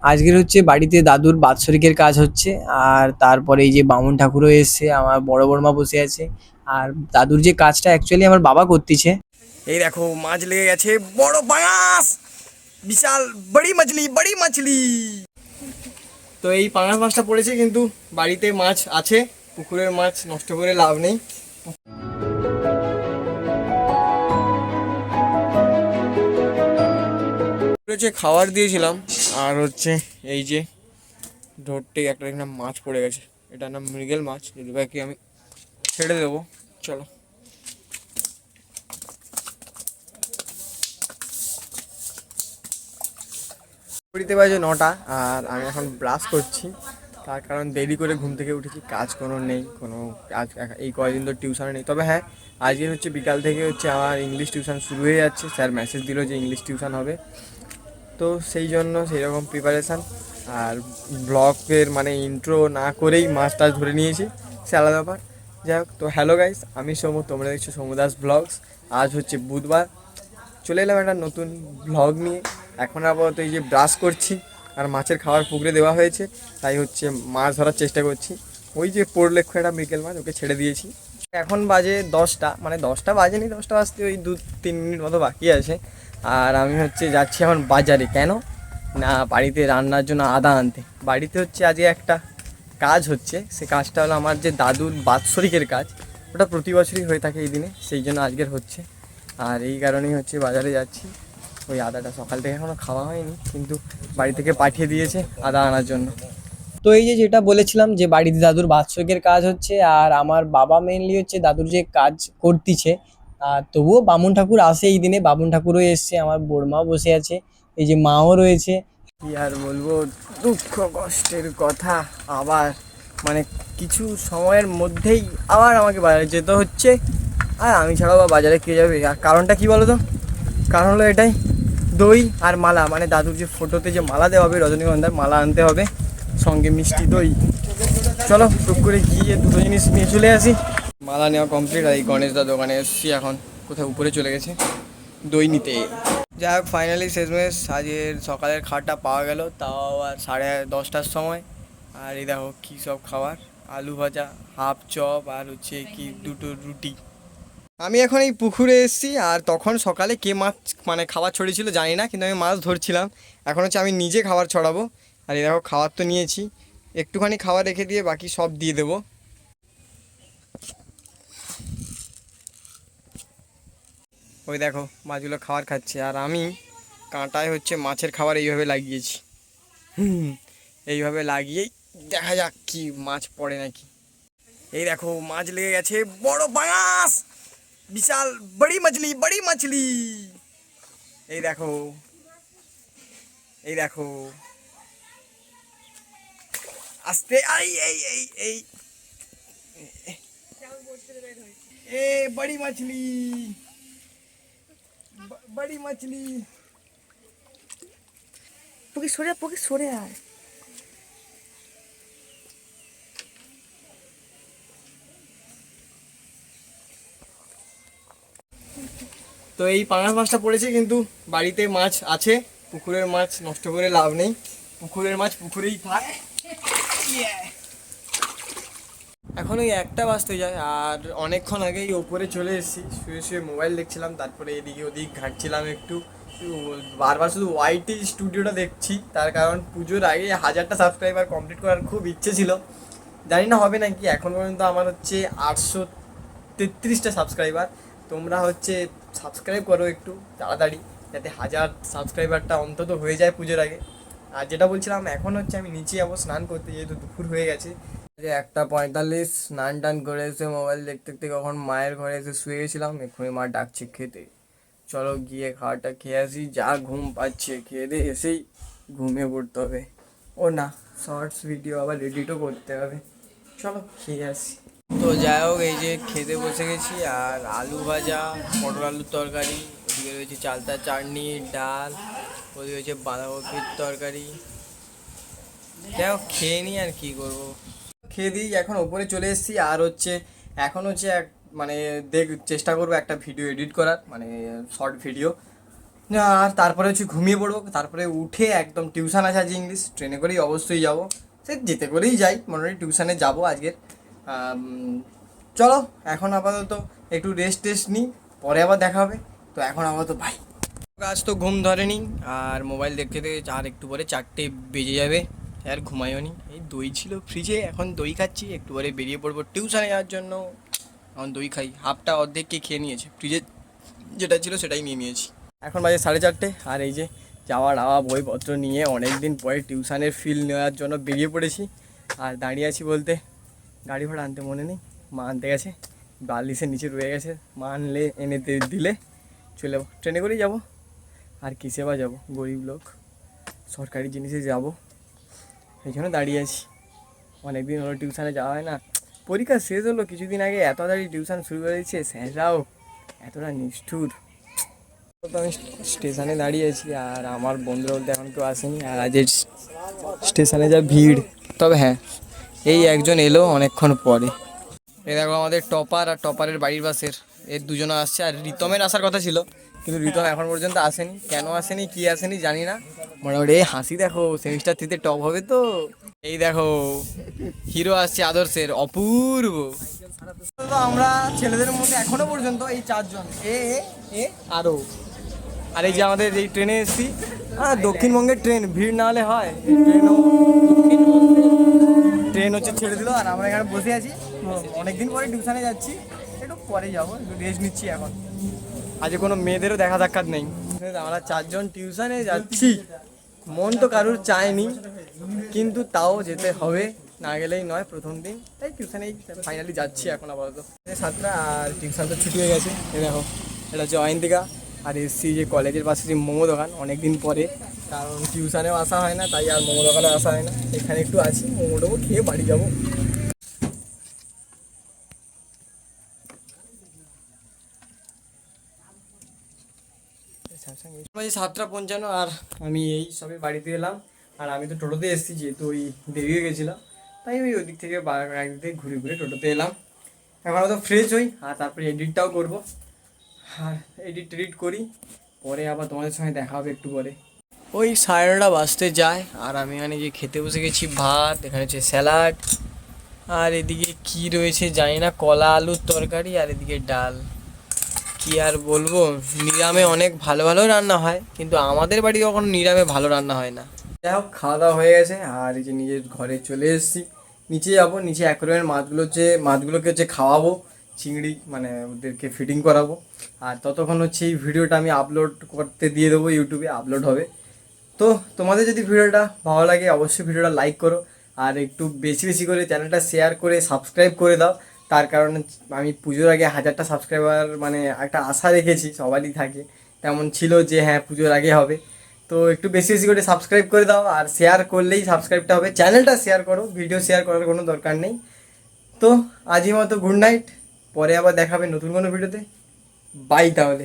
আজকের হচ্ছে বাড়িতে দাদুর বাৎসরিকের কাজ হচ্ছে। আর তারপরে এই যে বামুন ঠাকুরও এসছে, আমার বড় বড়মা বসে আছে। আর দাদুর যে কাজটা অ্যাকচুয়ালি আমার বাবা করতেছে। এই দেখো মাছ লেগে গেছে, বড় পাঙাশ, বিশাল বড়ি মাছলি, বড়ি মাছলি। তো এই পাঙাশ মাছটা পড়েছে, কিন্তু বাড়িতে মাছ আছে, পুকুরের মাছ নষ্ট করে লাভ নেই। হচ্ছে খাবার দিয়েছিলাম, আর হচ্ছে এই যে ধরতে একটা নাম মাছ পড়ে গেছে, এটার নাম মৃগেল মাছ। দিদিভাইকে আমি ছেড়ে দেবো, চলো। ঘড়িতে বাজে 9টা, আর আমি এখন ব্রাশ করছি। তার কারণ দেরি করে ঘুম থেকে উঠেছি, কাজ কোনো নেই, কোনো কাজ এই কয়েকদিন তো টিউশন নেই। তবে হ্যাঁ, আজকে হচ্ছে বিকাল থেকে হচ্ছে আমার ইংলিশ টিউশন শুরু হয়ে যাচ্ছে। স্যার মেসেজ দিল যে ইংলিশ টিউশন হবে, তো সেই জন্য সেই রকম প্রিপারেশান। আর ব্লগের মানে ইন্ট্রো না করেই মাছ টাছ ধরে নিয়েছি, সে আলাদা ব্যাপার। যাই হোক, তো হ্যালো গাইস, আমি সমু, তোমরা দেখছো সমু দাস ব্লগস। আজ হচ্ছে বুধবার, চলে এলাম একটা নতুন ব্লগ নিয়ে। এখন আপাতত এই যে ব্রাশ করছি, আর মাছের খাবার পুকুরে দেওয়া হয়েছে, তাই হচ্ছে মাছ ধরার চেষ্টা করছি। ওই যে পড়লো এক্ষুনি একটা মৃগেল মাছ, ওকে ছেড়ে দিয়েছি। এখন বাজে 10টা, মানে 10টা বাজেনি, 10টা বাজতে ওই 2-3 মিনিট মতো বাকি আছে। আর আমি হচ্ছে যাচ্ছি এখন বাজারে। কেন না, বাড়িতে রান্নার জন্য আদা আনতে। বাড়িতে হচ্ছে আজকে একটা কাজ হচ্ছে, সে কাজটা হলো আমার যে দাদুর বাৎসরিকের কাজ। ওটা প্রতি বছরই হয়ে থাকে এই দিনে, সেই জন্য আজকের হচ্ছে। আর এই কারণেই হচ্ছে বাজারে যাচ্ছি। ওই আদাটা সকাল থেকে এখনও খাওয়া হয়নি, কিন্তু বাড়ি থেকে পাঠিয়ে দিয়েছে আদা আনার জন্য। তো এই যে যেটা বলেছিলাম, যে বাড়িতে দাদুর বাৎসরিকের কাজ হচ্ছে, আর আমার বাবা মেনলি হচ্ছে দাদুর যে কাজ করতিছে। আর তবুও বামুন ঠাকুর আসে এই দিনে, বামুন ঠাকুরও এসছে, আমার বড়মাও বসে আছে, এই যে মাও রয়েছে। কি আর বলবো, দুঃখ কষ্টের কথা। আবার মানে কিছু সময়ের মধ্যেই আবার আমাকে বাজারে যেতে হচ্ছে। আর আমি ছাড়াও বা বাজারে কে যাবে? আর কারণটা কি বলো তো? কারণ হলো এটাই, দই আর মালা, মানে দাদুর যে ফটোতে যে মালা দেওয়া হবে, রজনীগন্ধার মালা আনতে হবে, সঙ্গে মিষ্টি দই। চলো টুক করে গিয়ে দুটো জিনিস নিয়ে চলে আসি। মালা নেওয়া কমপ্লিট, আর এই গণেশদার দোকানে এসেছি এখন, কোথাও উপরে চলে গেছে দই নিতে। যাই হোক, ফাইনালি শেষমেশ আজকের সকালের খাবারটা পাওয়া গেল, তাও আর 10:30টার সময়। আর এই দেখো কী সব খাবার, আলু ভাজা, হাফ চপ, আর হচ্ছে কি দুটো রুটি। আমি এখন এই পুকুরে এসেছি, আর তখন সকালে কে মাছ মানে খাবার ছড়িয়েছিল জানি না, কিন্তু আমি মাছ ধরছিলাম। এখন হচ্ছে আমি নিজে খাবার ছড়াবো। আর এই দেখো খাবার তো নিয়েছি, একটুখানি খাবার রেখে দিয়ে বাকি সব দিয়ে দেবো। ওই দেখো মাছগুলো খাবার খাচ্ছে, আর আমি কাঁটায় হচ্ছে মাছের খাবার এইভাবে লাগিয়েছি। এইভাবে লাগিয়েই দেখা যাক কি মাছ পড়ে নাকি। এই দেখো মাছ লেগে গেছে, বড় পাঙাশ, বিশাল বড়ি মাছলি, বড়ি মাছলি। এই দেখো, এই দেখো, আস্তে, এই এই এই এই এ বড়ি মাছলি, বড়ি মাছলি। পুকি সরে আয়। তো এই পাঙাশ মাছটা পড়েছে, কিন্তু বাড়িতে মাছ আছে, পুকুরের মাছ নষ্ট করে লাভ নেই, পুকুরের মাছ পুকুরেই থাক। এখন ওই 1টা বাজতে যায়, আর অনেকক্ষণ আগেই ওপরে চলে এসেছি, শুয়ে শুয়ে মোবাইল দেখছিলাম, তারপরে এদিকে ওদিক ঘাঁটছিলাম একটু। বারবার শুধু ওয়াইটি স্টুডিওটা দেখছি, তার কারণ পুজোর আগে 1000টা সাবস্ক্রাইবার কমপ্লিট করার খুব ইচ্ছে ছিল। জানি না হবে নাকি, এখন পর্যন্ত আমার হচ্ছে 833টা সাবস্ক্রাইবার। তোমরা হচ্ছে সাবস্ক্রাইব করো একটু তাড়াতাড়ি, যাতে 1000 সাবস্ক্রাইবারটা অন্তত হয়ে যায় পুজোর আগে। আর যেটা বলছিলাম, এখন হচ্ছে আমি নিচে যাবো স্নান করতে, যেহেতু দুপুর হয়ে গেছে। যে 1:45, স্নান টান করে এসে মোবাইল দেখতে দেখতে কখন মায়ের ঘরে এসে শুয়ে গেছিলাম, এক্ষুনি মা ডাকছে খেতে। চলো গিয়ে খাবারটা খেয়ে আসি, যা ঘুম পাচ্ছে, খেয়ে দিয়ে এসেই ঘুমিয়ে পড়তে হবে। ও না, শর্টস ভিডিও আবার এডিটও করতে হবে, চলো খেয়ে আসি। তো যাই হোক, এই যে খেতে বসে গেছি, আর আলু ভাজা, পটল আলুর তরকারি, ওদিকে রয়েছে চালতা চাটনি, ডাল, ওদিকে রয়েছে বাঁধাকপির তরকারি। যাই হোক খেয়ে নিই, আর কী করবো, খেয়ে দিই। এখন ওপরে চলে এসেছি, আর হচ্ছে এখন হচ্ছে মানে চেষ্টা করবো একটা ভিডিও এডিট করার, মানে শর্ট ভিডিও। আর তারপরে হচ্ছে ঘুমিয়ে পড়বো, তারপরে উঠে একদম টিউশন আছে আজ ইংলিশ, ট্রেনে করেই অবশ্যই যাব, সে যেতে করেই যাই, মোটামুটি টিউশনে যাব আজকের। চলো এখন আপাতত একটু রেস্ট টেস্ট নিই, পরে আবার দেখা হবে। তো এখন আপাতত ভাই, আজ তো ঘুম ধরেনি, আর মোবাইল দেখতে দেখতে আর একটু পরে 4টে বেজে যাবে, আর ঘুমাইও নি। এই দই ছিল ফ্রিজে, এখন দই খাচ্ছি, একটু পরে বেরিয়ে পড়বো টিউশনে যাওয়ার জন্য। এখন দই খাই, হাফটা অর্ধেককে খেয়ে নিয়েছে, ফ্রিজে যেটা ছিল সেটাই নিয়ে নিয়েছি। এখন বাজে 4:30, আর এই যে যাওয়া ডাওয়া বইপত্র নিয়ে অনেক দিন পরে টিউশনের ফিল নেওয়ার জন্য বেরিয়ে পড়েছি। আর দাঁড়িয়ে আছি বলতে, গাড়ি ভাড়া আনতে মনে নেই, মা আনতে গেছে, বালিশের নিচে রয়ে গেছে, মা আনলে এনে দিলে চলে যাবো, ট্রেনে করেই যাবো। আর কিসে বা যাবো, গরিব লোক, সরকারি জিনিসে যাব, এই জন্য দাঁড়িয়ে আছি। অনেক দিন হলো টিউশনে যাওয়া হয় না, পরীক্ষা শেষ হলো কিছুদিন আগে, এত তাড়াতাড়ি টিউশন শুরু করে দিচ্ছে, স্যাররাও এতটা নিষ্ঠুর। তো আমি স্টেশনে দাঁড়িয়ে আছি, আর আমার বন্ধুরা বলতে এখন কেউ আসেনি, আর আজের স্টেশনে যা ভিড়। তবে হ্যাঁ, এই একজন এলো অনেকক্ষণ পরে, এ দেখো আমাদের টপার আর টপারের বাড়ির পাশের, এর দুজনে আসছে। আর রিতমের আসার কথা ছিল, কিন্তু রিতম এখন পর্যন্ত আসেনি, কেন আসেনি কি আসেনি জানি না। মোটামুটি এই হাসি দেখো, সেমিস্টার 3-তে টপ হবে তো। এই দেখো হিরো আসছে আদর্শের, অপূর্ব। তো আমরা ছেলেদের মধ্যে এখনো পর্যন্ত এই 4জন, এ এ এ আরও। আর এই যে আমাদের এই ট্রেনে এসেছি, দক্ষিণবঙ্গের ট্রেন, ভিড় না হলে হয়, ট্রেন হচ্ছে ছেড়ে দিল, আর আমরা এখানে বসে আছি। অনেকদিন পরে টিউশনে যাচ্ছি, একটু পরে যাবো, একটু রেস্ট নিচ্ছি এখন। আজ কোনো মেয়েদেরও দেখা সাক্ষাৎ নেই, আমরা 4জন টিউশনে যাচ্ছি। মন তো কারুর চায়নি, কিন্তু তাও যেতে হবে, না গেলেই নয়, প্রথম দিন তাই টিউশনেই ফাইনালি যাচ্ছি এখন আপাতত। 7টা, আর টিউশন তো ছুটি হয়ে গেছে। এই দেখো, এটা হচ্ছে অয়ন্তিকা। আর এসছি যে কলেজের পাশে যে মোমো দোকান, অনেক দিন পরে, কারণ টিউশনেও আসা হয় না, তাই আর মোমো দোকানেও আসা হয় না। এখানে একটু আছি, মোমো টোমো খেয়ে বাড়ি যাবো। বাজে 7:55, আর আমি এই সবে বাড়িতে এলাম। আর আমি তো টোটোতে এসেছি, যেহেতু ওই দেরি হয়ে গেছিলাম, তাই ওই ওদিক থেকে একদিক থেকে ঘুরে ঘুরে টোটোতে এলাম। এখন তো ফ্রেশ হই, আর তারপরে এডিটটাও করবো, আর এডিট করি, পরে আবার তোমাদের সঙ্গে দেখা হবে একটু পরে। ওই 9:30 বাজতে যায়, আর আমি এখানে যে খেতে বসে গেছি ভাত, এখানে হচ্ছে স্যালাড, আর এদিকে কি রয়েছে জানি না, কলা আলুর তরকারি, আর এদিকে ডাল। কি আর বলবো, নিরামে অনেক ভালো ভালো রান্না হয়, কিন্তু আমাদের বাড়ি কখনো নিরামে ভালো রান্না হয় না। যাই হোক, খাওয়া দাওয়া হয়ে গেছে, আর এই যে নিজের ঘরে চলে এসেছি। নিচে যাবো, নিচে অ্যাকোয়ারিয়ামের মাছগুলোকে হচ্ছে খাওয়াবো, চিংড়ি, মানে ওদেরকে ফিডিং করাবো। আর ততক্ষণ হচ্ছে এই ভিডিওটা আমি আপলোড করতে দিয়ে দেবো, ইউটিউবে আপলোড হবে। তো তোমাদের যদি ভিডিওটা ভালো লাগে, অবশ্যই ভিডিওটা লাইক করো, আর একটু বেশি বেশি করে চ্যানেলটা শেয়ার করে সাবস্ক্রাইব করে দাও। তার কারণে আমি পুজোর আগে 1000টা সাবস্ক্রাইবার, মানে একটা আশা রেখেছি, সবারই থাকে, তেমন ছিল যে হ্যাঁ পুজোর আগে হবে। তো একটু বেশি বেশি করে সাবস্ক্রাইব করে দাও, আর শেয়ার করলেই সাবস্ক্রাইবটা হবে, চ্যানেলটা শেয়ার করো, ভিডিও শেয়ার করার কোনো দরকার নেই। তো আজই মতো গুড নাইট, পরে আবার দেখাবে নতুন কোনো ভিডিওতে। বাই তাহলে।